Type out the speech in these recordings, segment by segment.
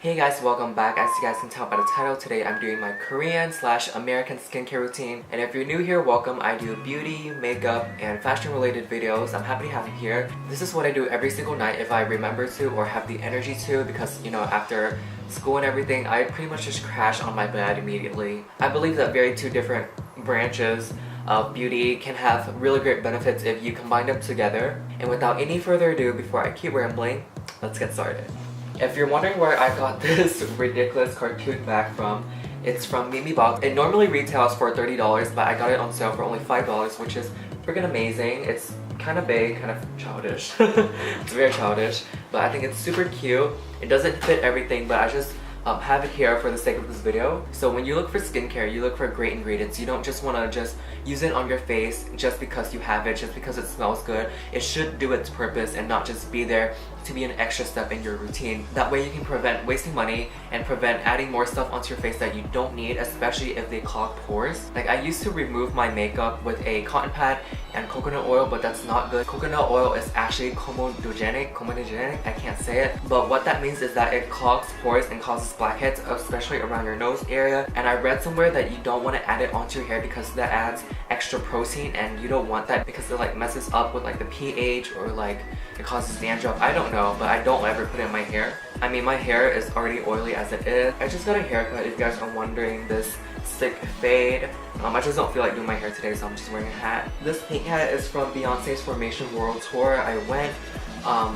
Hey guys, welcome back. As you guys can tell by the title, today I'm doing my Korean/American skincare routine. And if you're new here, welcome. I do beauty, makeup, and fashion related videos. I'm happy to have you here. This is what I do every single night if I remember to or have the energy to, because you know, after school and everything, I pretty much just crash on my bed immediately. I believe that two different branches of beauty can have really great benefits if you combine them together. And without any further ado, before I keep rambling, let's get started. If you're wondering where I got this ridiculous cartoon bag from, it's from Mimi Box. It normally retails for $30, but I got it on sale for only $5, which is freaking amazing. It's kind of big, kind of childish. It's very childish, but I think it's super cute. It doesn't fit everything, but I just have it here for the sake of this video. So when you look for skincare, you look for great ingredients. You don't just want to just use it on your face just because you have it, just because it smells good. It should do its purpose and not just be there to be an extra step in your routine. That way you can prevent wasting money and prevent adding more stuff onto your face that you don't need, especially if they clog pores. Like, I used to remove my makeup with a cotton pad and coconut oil, but that's not good. Coconut oil is actually comedogenic, I can't say it, but what that means is that it clogs pores and causes blackheads, especially around your nose area. And I read somewhere that you don't want to add it onto your hair because that adds extra protein, and you don't want that because it like messes up with like the pH, or like it causes dandruff. I don't know, but I don't ever put it in my hair. I mean, my hair is already oily as it is. I just got a haircut, if you guys are wondering, this sick fade. I just don't feel like doing my hair today, so I'm just wearing a hat. This pink hat is from Beyonce's Formation World Tour. I went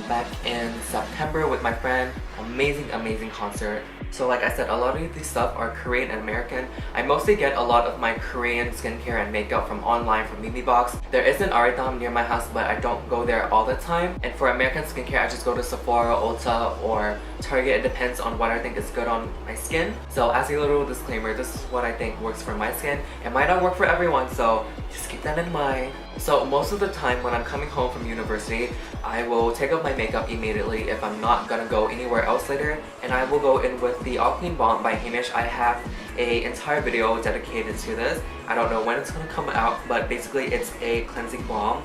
back in September with my friend. Amazing concert. So like I said, a lot of these stuff are Korean and American. I mostly get a lot of my Korean skincare and makeup from online, from Mimi Box. There is an Aridam near my house, but I don't go there all the time. And for American skincare, I just go to Sephora, Ulta, or Target. It depends on what I think is good on my skin. So as a little disclaimer, this is what I think works for my skin. It might not work for everyone, so just keep that in mind. So most of the time when I'm coming home from university, I will take off my makeup immediately if I'm not gonna go anywhere else later, and I will go in with the All Clean Balm by Heimish. I have an entire video dedicated to this. I don't know when it's gonna come out, but basically it's a cleansing balm.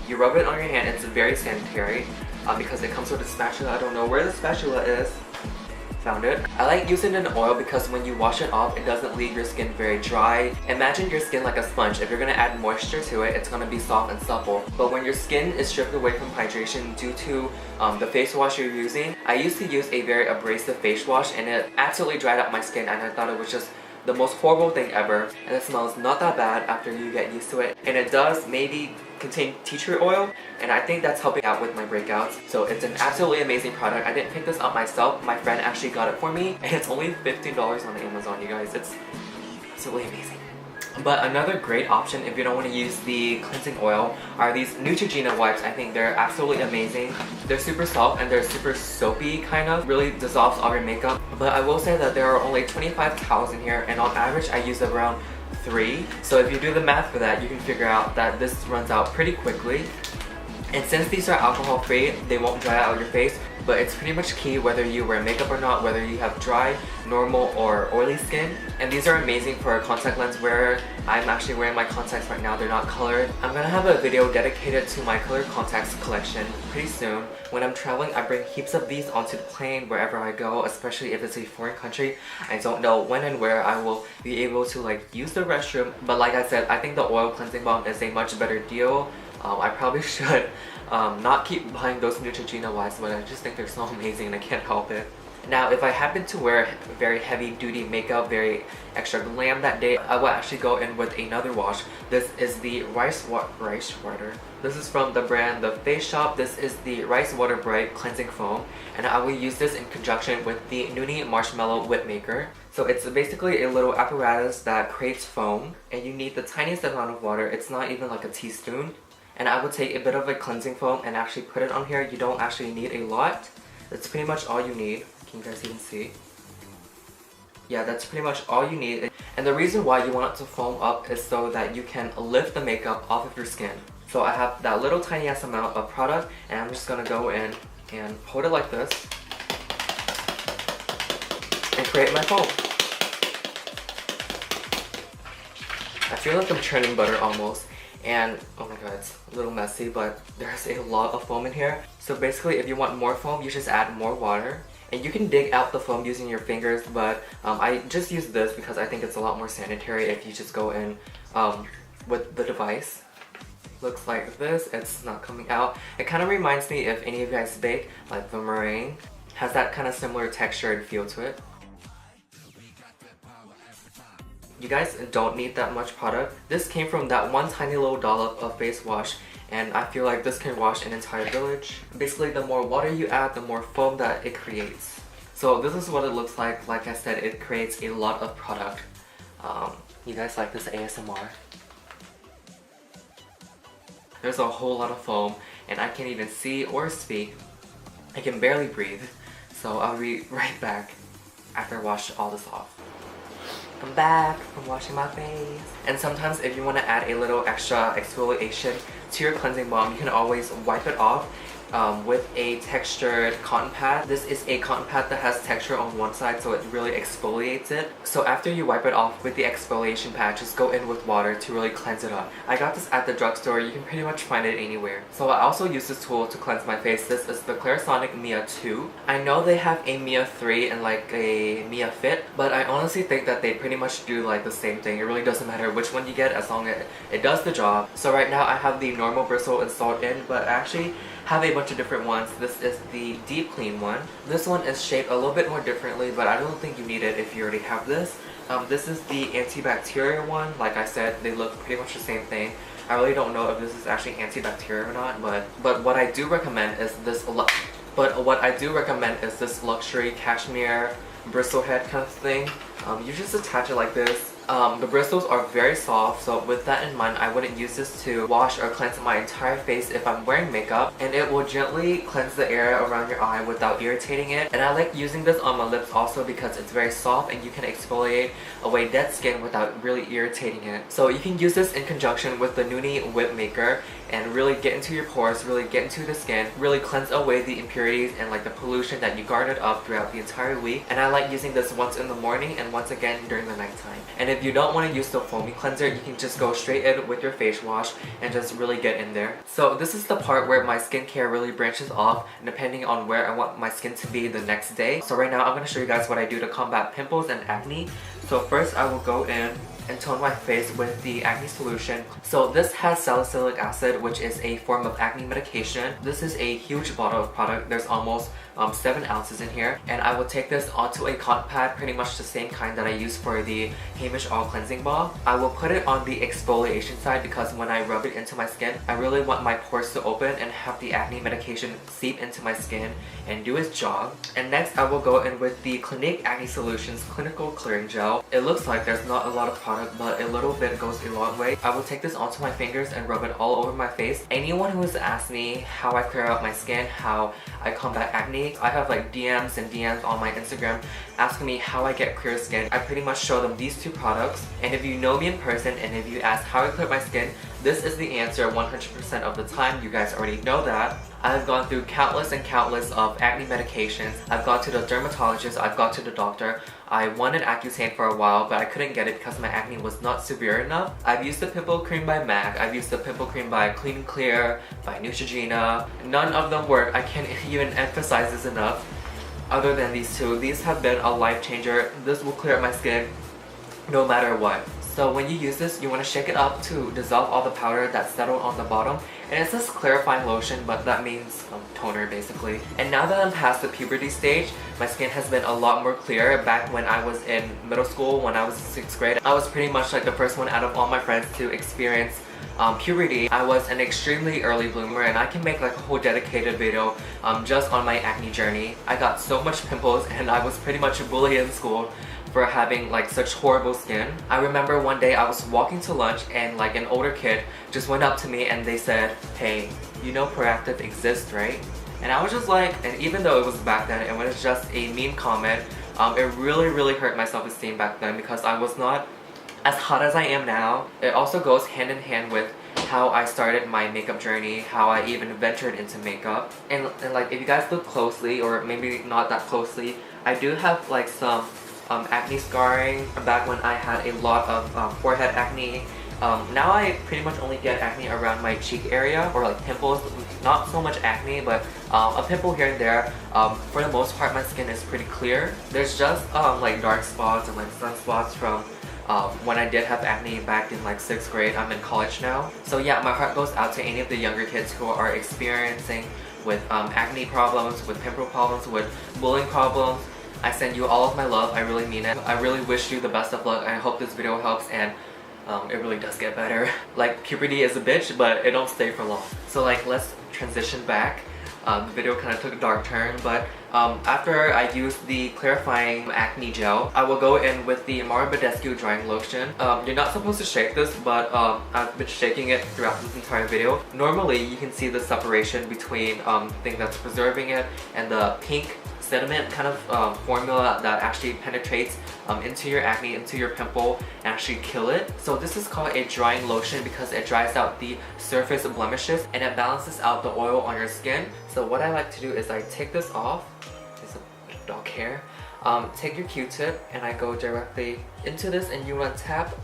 You rub it on your hand. It's very sanitary because it comes with a spatula. I don't know where the spatula is. Found it. I like using an oil because when you wash it off, it doesn't leave your skin very dry. Imagine your skin like a sponge. If you're gonna add moisture to it, it's gonna be soft and supple. But when your skin is stripped away from hydration due to the face wash you're using, I used to use a very abrasive face wash, and it absolutely dried up my skin, and I thought it was just the most horrible thing ever. And it smells not that bad after you get used to it. And it does maybe contain tea tree oil, and I think that's helping out with my breakouts. So it's an absolutely amazing product. I didn't pick this up myself. My friend actually got it for me, and it's only $15 on Amazon, you guys. It's absolutely amazing. But another great option if you don't want to use the cleansing oil are these Neutrogena wipes. I think they're absolutely amazing. They're super soft and they're super soapy, kind of. Really dissolves all your makeup. But I will say that there are only 25 towels in here, and on average I use around 3. So if you do the math for that, you can figure out that this runs out pretty quickly. And since these are alcohol free, they won't dry out your face. But it's pretty much key whether you wear makeup or not, whether you have dry, normal, or oily skin. And these are amazing for a contact lens wearer. I'm actually wearing my contacts right now. They're not colored. I'm gonna have a video dedicated to my colored contacts collection pretty soon. When I'm traveling, I bring heaps of these onto the plane wherever I go, especially if it's a foreign country. I don't know when and where I will be able to like use the restroom. But like I said, I think the oil cleansing balm is a much better deal. I probably should not keep buying those Neutrogena wipes, but I just think they're so amazing and I can't help it. Now, if I happen to wear very heavy duty makeup, very extra glam that day, I will actually go in with another wash. This is the rice water. This is from the brand The Face Shop. This is the Rice Water Bright Cleansing Foam, and I will use this in conjunction with the Noonie Marshmallow Whip Maker. So it's basically a little apparatus that creates foam, and you need the tiniest amount of water. It's not even like a teaspoon. And I will take a bit of a cleansing foam and actually put it on here. You don't actually need a lot. That's pretty much all you need. Can you guys even see? Yeah, that's pretty much all you need. And the reason why you want it to foam up is so that you can lift the makeup off of your skin. So I have that little tiny ass amount of product, and I'm just gonna go in and hold it like this and create my foam. I feel like I'm churning butter almost. And oh my god, it's a little messy, but there's a lot of foam in here. So basically, if you want more foam, you just add more water. and you can dig out the foam using your fingers, but I just use this because I think it's a lot more sanitary if you just go in with the device. Looks like this. It's not coming out. It kind of reminds me, if any of you guys bake, like the meringue has that kind of similar texture and feel to it. You guys don't need that much product. This came from that one tiny little dollop of face wash, and I feel like this can wash an entire village. Basically, the more water you add, the more foam that it creates. So this is what it looks like. Like I said, it creates a lot of product. You guys like this ASMR? There's a whole lot of foam, and I can't even see or speak. I can barely breathe. So I'll be right back after I wash all this off. I'm back from washing my face. And sometimes if you want to add a little extra exfoliation to your cleansing balm, you can always wipe it off with a textured cotton pad. This is a cotton pad that has texture on one side, so it really exfoliates it. So after you wipe it off with the exfoliation pad, just go in with water to really cleanse it up. I got this at the drugstore. You can pretty much find it anywhere. So I also use this tool to cleanse my face. This is the Clarisonic Mia 2. I know they have a Mia 3 and like a Mia Fit, but I honestly think that they pretty much do like the same thing. It really doesn't matter which one you get as long as it does the job. So right now I have the normal bristle installed in, but I actually have a bunch of different ones. This is the deep clean one. This one is shaped a little bit more differently, but I don't think you need it if you already have this. This is the antibacterial one. Like I said, they look pretty much the same thing. I really don't know if this is actually antibacterial or not, but what I do recommend is this. What I do recommend is this luxury cashmere bristle head kind of thing. You just attach it like this. The bristles are very soft, so with that in mind, I wouldn't use this to wash or cleanse my entire face if I'm wearing makeup, and it will gently cleanse the area around your eye without irritating it. And I like using this on my lips also because it's very soft and you can exfoliate away dead skin without really irritating it. So you can use this in conjunction with the Noonie Whip Maker and really get into your pores, really get into the skin, really cleanse away the impurities and like the pollution that you garnered up throughout the entire week. And I like using this once in the morning and once again during the nighttime. And if you don't want to use the foamy cleanser, you can just go straight in with your face wash and just really get in there. So this is the part where my skincare really branches off depending on where I want my skin to be the next day. So right now I'm going to show you guys what I do to combat pimples and acne. So first I will go in and tone my face with the acne solution. So this has salicylic acid, which is a form of acne medication. This is a huge bottle of product. There's almost 7 ounces in here, and I will take this onto a cotton pad, pretty much the same kind that I use for the Heimish All Cleansing Balm. I will put it on the exfoliation side because when I rub it into my skin, I really want my pores to open and have the acne medication seep into my skin and do its job. And next I will go in with the Clinique Acne Solutions Clinical Clearing Gel. It looks like there's not a lot of product, but a little bit goes a long way. I will take this onto my fingers and rub it all over my face. Anyone who has asked me how I clear out my skin, how I combat acne, I have like DMs and DMs on my Instagram asking me how I get clear skin. I pretty much show them these 2 products, and if you know me in person and if you ask how I clear my skin, this is the answer 100% of the time. You guys already know that. I've gone through countless and countless of acne medications. I've gone to the dermatologist, I've gone to the doctor. I wanted Accutane for a while, but I couldn't get it because my acne was not severe enough. I've used the pimple cream by MAC, I've used the pimple cream by Clean and Clear, by Neutrogena. None of them work. I can't even emphasize this enough. Other than these 2, these have been a life changer. This will clear up my skin no matter what. So when you use this, you want to shake it up to dissolve all the powder that's settled on the bottom. And it says clarifying lotion, but that means toner basically. And now that I'm past the puberty stage, my skin has been a lot more clear. Back when I was in middle school, when I was in 6th grade, I was pretty much like the first one out of all my friends to experience puberty. I was an extremely early bloomer, and I can make like a whole dedicated video just on my acne journey. I got so much pimples and I was pretty much bullied in school for having like such horrible skin. I remember one day I was walking to lunch and like an older kid just went up to me and they said, "Hey, you know Proactive exists, right?" And I was just like, and even though it was back then, it was just a mean comment, it really hurt my self-esteem back then because I was not as hot as I am now. It also goes hand in hand with how I started my makeup journey, how I even ventured into makeup. And like if you guys look closely, or maybe not that closely, I do have like some acne scarring back when I had a lot of forehead acne Now I pretty much only get acne around my cheek area, or like pimples. Not so much acne, but a pimple here and there. For the most part, my skin is pretty clear. There's just like dark spots and like sunspots from when I did have acne back in like 6th grade. I'm in college now. So yeah, my heart goes out to any of the younger kids who are experiencing with acne problems, with pimple problems, with bullying problems. I send you all of my love. I really mean it. I really wish you the best of luck. I hope this video helps, and it really does get better. Like, puberty is a bitch, but it don't stay for long. So like, let's transition back. The video kind of took a dark turn, but after I use the clarifying acne gel, I will go in with the Badescu drying lotion. You're not supposed to shake this, but I've been shaking it throughout this entire video. Normally, you can see the separation between the thing that's preserving it and the pink sediment kind of formula that actually penetrates into your acne, into your pimple, and actually kill it. So this is called a drying lotion because it dries out the surface blemishes and it balances out the oil on your skin. So what I like to do is I take this off. There's a dog hair. Take your Q-tip and I go directly into this, and you want to tap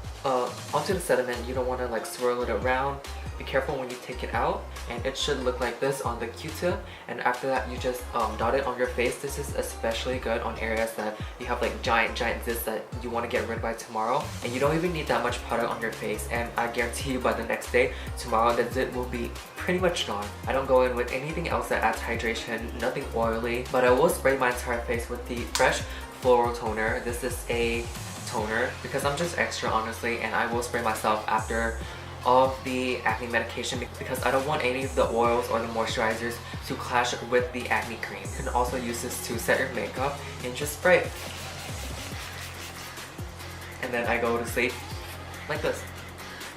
onto the sediment. You don't want to like swirl it around. Be careful when you take it out, and it should look like this on the Q-tip. And after that, you just dot it on your face. This is especially good on areas that you have like giant zits that you want to get rid of by tomorrow, and you don't even need that much product on your face. And I guarantee you by the next day, tomorrow, the zit will be pretty much gone. I don't go in with anything else that adds hydration, nothing oily, but I will spray my entire face with the Fresh Floral Toner. This is a toner because I'm just extra, honestly, and I will spray myself after of the acne medication because I don't want any of the oils or the moisturizers to clash with the acne cream. You can also use this to set your makeup and just spray it. And then I go to sleep like this.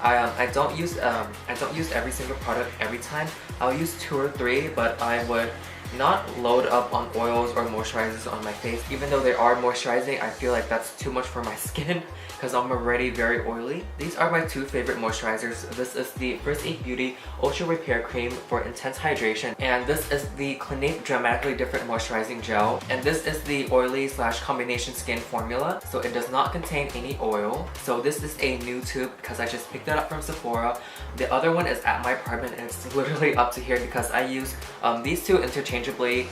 I don't use every single product every time. I'll use 2 or 3, but I would not load up on oils or moisturizers on my face. Even though they are moisturizing, I feel like that's too much for my skin because I'm already very oily. These are my 2 favorite moisturizers. This is the First Aid Beauty Ultra Repair Cream for intense hydration, and this is the Clinique Dramatically Different Moisturizing Gel, and this is the oily / combination skin formula, so it does not contain any oil. So this is a new tube because I just picked it up from Sephora. The other one is at my apartment, and it's literally up to here because I use these 2 interchangeably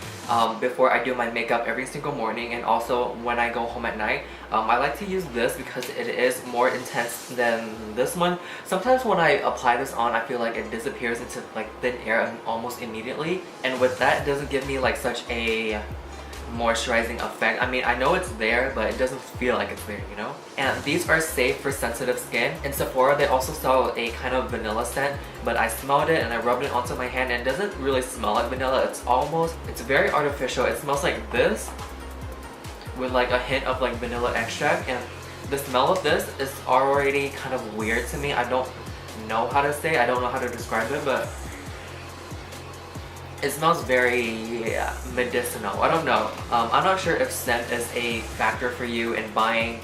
before I do my makeup every single morning, and also when I go home at night. I like to use this because it is more intense than this one. Sometimes when I apply this on, I feel like it disappears into like thin air almost immediately, and with that, it doesn't give me like such a moisturizing effect. I mean, I know it's there, but it doesn't feel like it's there, you know? And these are safe for sensitive skin. In Sephora, they also sell a kind of vanilla scent, but I smelled it and I rubbed it onto my hand, and it doesn't really smell like vanilla. It's very artificial. It smells like this with like a hint of like vanilla extract, and the smell of this is already kind of weird to me. I don't know how to say, I don't know how to describe it, but it smells very medicinal. I don't know. I'm not sure if scent is a factor for you in buying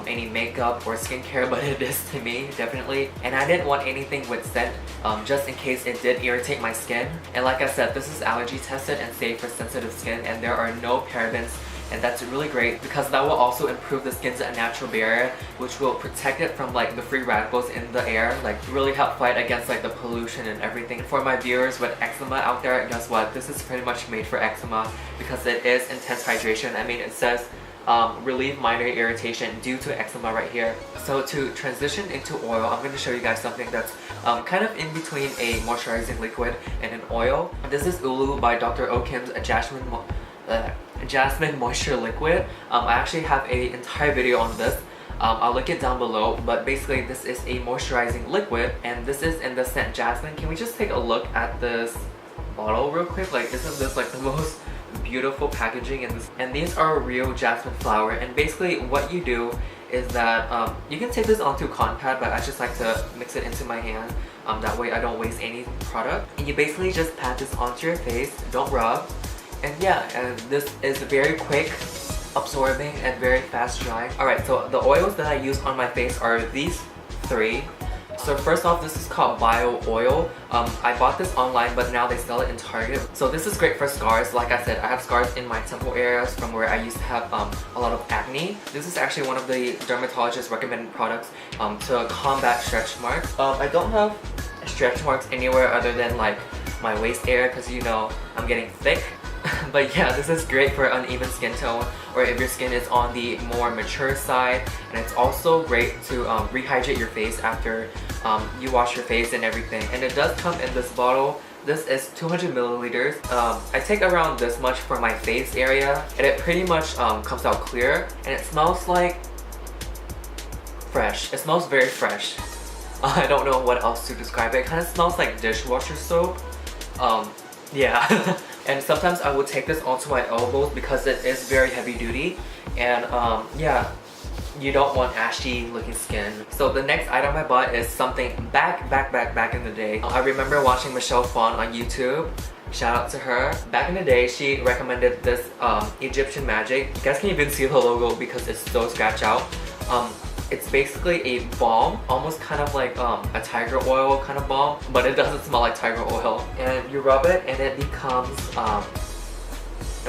any makeup or skincare, but it is to me, definitely. And I didn't want anything with scent just in case it did irritate my skin. And like I said, this is allergy tested and safe for sensitive skin, and there are no parabens, and that's really great because that will also improve the skin's natural barrier, which will protect it from like the free radicals in the air, like really help fight against like the pollution and everything. For my viewers with eczema out there, guess what? This is pretty much made for eczema because it is intense hydration. I mean, it says relieve minor irritation due to eczema right here. So to transition into oil, I'm going to show you guys something that's kind of in between a moisturizing liquid and an oil. This is Oolu by Dr. Okim's Jasmine Moisture Liquid. I actually have an entire video on this. I'll link it down below, but basically this is a moisturizing liquid, and this is in the scent Jasmine. Can we just take a look at this bottle real quick? Like, isn't this like the most beautiful packaging in this? And these are real jasmine flower, and basically what you do is that you can take this onto a cotton pad, but I just like to mix it into my hand. That way I don't waste any product. And you basically just pat this onto your face, don't rub. And yeah, and this is very quick absorbing and very fast drying. Alright, so the oils that I use on my face are these 3. So first off, this is called Bio Oil. I bought this online, but now they sell it in Target. So this is great for scars. Like I said, I have scars in my temple areas from where I used to have a lot of acne. This is actually one of the dermatologist recommended products to combat stretch marks. I don't have stretch marks anywhere other than like my waist area because you know I'm getting thick. But yeah, this is great for uneven skin tone or if your skin is on the more mature side, and it's also great to rehydrate your face after you wash your face and everything. And it does come in this bottle. This is 200 milliliters. I take around this much for my face area, and it pretty much comes out clear, and it smells like fresh. It smells very fresh. I don't know what else to describe it. It kind of smells like dishwasher soap. Yeah. And sometimes I would take this onto my elbows because it is very heavy duty, and yeah, you don't want ashy looking skin. So the next item I bought is something back in the day. I remember watching Michelle Phan on YouTube. Shout out to her. Back in the day, she recommended this Egyptian Magic. You guys can even see the logo because it's so scratched out. It's basically a balm, almost kind of like a tiger oil kind of balm, but it doesn't smell like tiger oil. And you rub it and it becomes a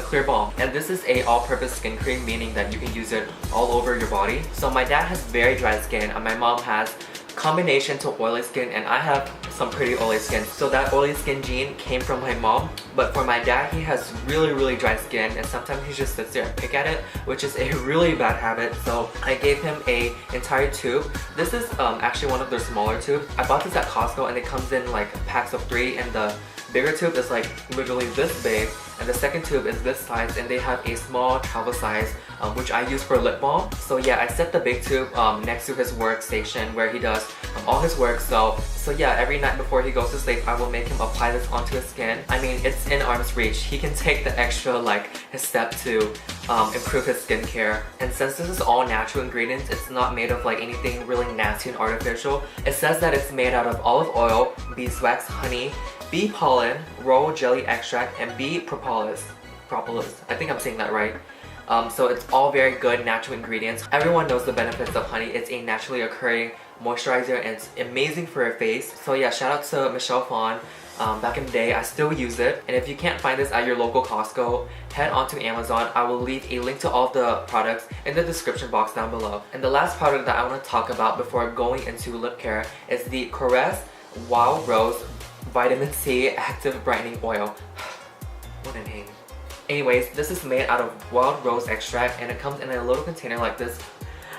clear balm. And this is a all-purpose skin cream, meaning that you can use it all over your body. So my dad has very dry skin and my mom has combination to oily skin, and I have some pretty oily skin. So that oily skin gene came from my mom, but for my dad, he has really dry skin, and sometimes he just sits there and pick at it, which is a really bad habit. So I gave him a entire tube. This is actually one of their smaller tubes. I bought this at Costco and it comes in like packs of 3, and the bigger tube is like literally this big, and the second tube is this size, and they have a small travel size which I use for lip balm. So yeah, I set the big tube next to his workstation where he does all his work. So yeah, every night before he goes to sleep, I will make him apply this onto his skin. I mean, it's in arm's reach. He can take the extra his step to improve his skincare. And since this is all natural ingredients, it's not made of like anything really nasty and artificial. It says that it's made out of olive oil, beeswax, honey, bee pollen, royal jelly extract, and bee propolis. I think I'm saying that right. So it's all very good natural ingredients. Everyone knows the benefits of honey. It's a naturally occurring moisturizer and it's amazing for your face. So yeah, shout out to Michelle Phan. Back in the day, I still use it. And if you can't find this at your local Costco, head on to Amazon. I will leave a link to all of the products in the description box down below. And the last product that I want to talk about before going into lip care is the Caress Wild Rose Vitamin C Active Brightening Oil. What a name. Anyways, this is made out of wild rose extract, and it comes in a little container like this.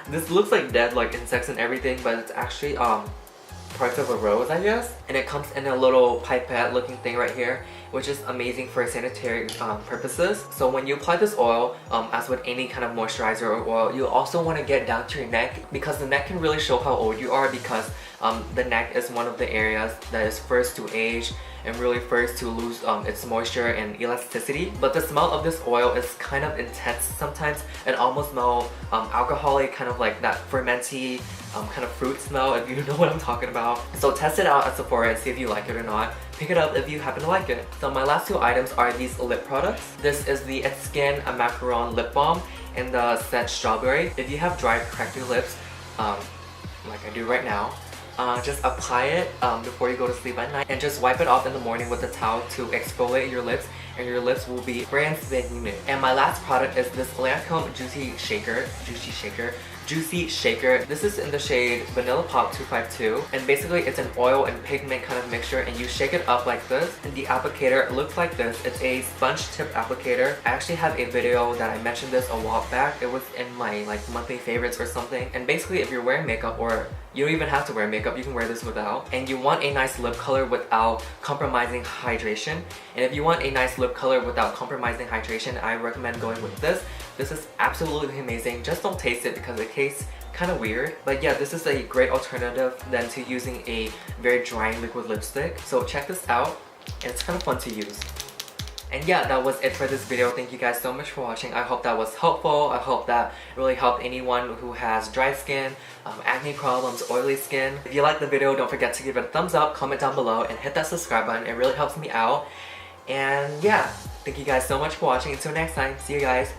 This looks like dead like insects and everything, but it's actually parts of a rose, I guess. And it comes in a little pipette looking thing right here, which is amazing for sanitary purposes. So when you apply this oil, as with any kind of moisturizer or oil, you also want to get down to your neck, because the neck can really show how old you are, because the neck is one of the areas that is first to age and really first to lose its moisture and elasticity. But the smell of this oil is kind of intense sometimes. It almost smells alcoholic, kind of like that fermenty kind of fruit smell, if you know what I'm talking about. So test it out at Sephora and see if you like it or not. Pick it up if you happen to like it. So my last two items are these lip products. This is the It's Skin Macaron Lip Balm in the scent Strawberry. If you have dry, cracked lips, like I do right now, just apply it before you go to sleep at night, and just wipe it off in the morning with a towel to exfoliate your lips, and your lips will be brand spanking new. And my last product is this Lancome Juicy Shaker. This is in the shade Vanilla Pop 252, and basically it's an oil and pigment kind of mixture, and you shake it up like this, and the applicator looks like this. It's a sponge tip applicator. I actually have a video that I mentioned this a while back. It was in my monthly favorites or something. And basically, if you're wearing makeup, or you don't even have to wear makeup, you can wear this without, and you want a nice lip color without compromising hydration. And if you want a nice lip color without compromising hydration, I recommend going with this. This is absolutely amazing. Just don't taste it because it tastes kind of weird. But yeah, this is a great alternative than to using a very drying liquid lipstick. So check this out, and it's kind of fun to use. And yeah, that was it for this video. Thank you guys so much for watching. I hope that was helpful. I hope that really helped anyone who has dry skin, acne problems, oily skin. If you liked the video, don't forget to give it a thumbs up, comment down below, and hit that subscribe button. It really helps me out. And yeah, thank you guys so much for watching. Until next time, see you guys.